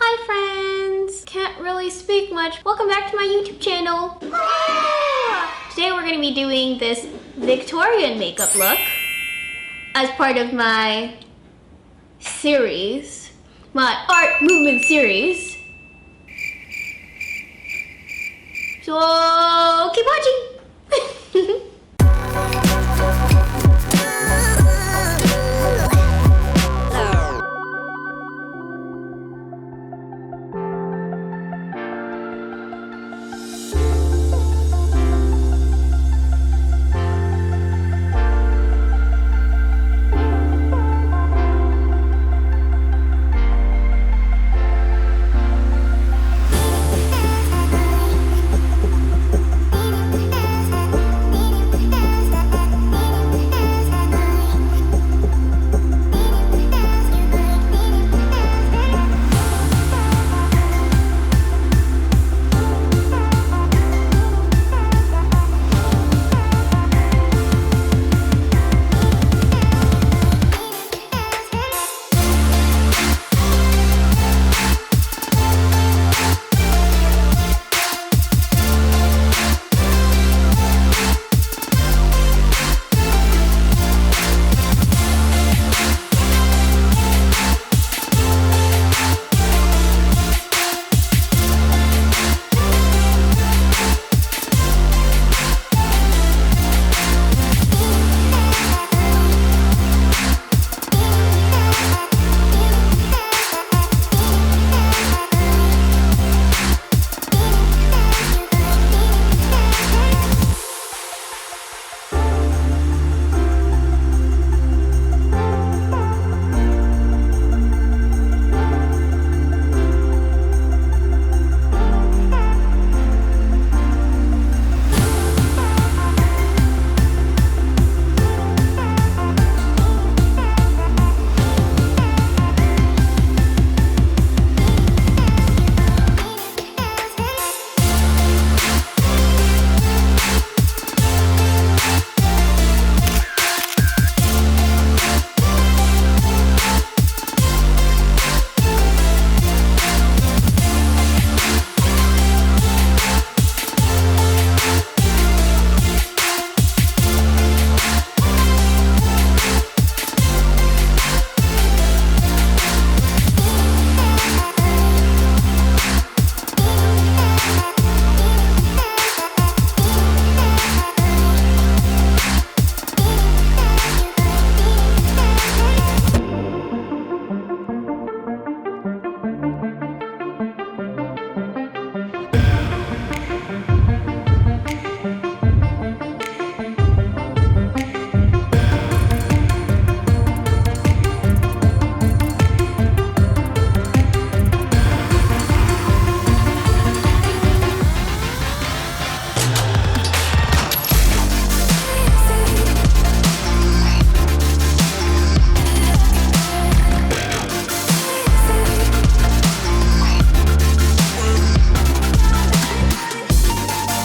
Hi friends! Can't really speak much. Welcome back to my YouTube channel. Today we're going to be doing this Victorian makeup look as part of my series, my art movement series. So keep watching!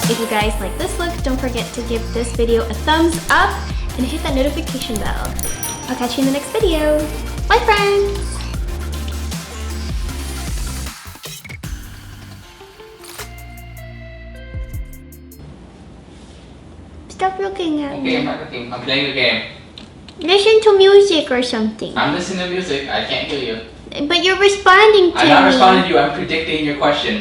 If you guys like this look, don't forget to give this video a thumbs up and hit that notification bell. I'll catch you in the next video. Bye friends! Stop looking at me. Okay, I'm not looking. I'm playing the game. Listen to music or something. I'm listening to music. I can't hear you. But you're responding to me. I'm not responding to you. I'm predicting your question.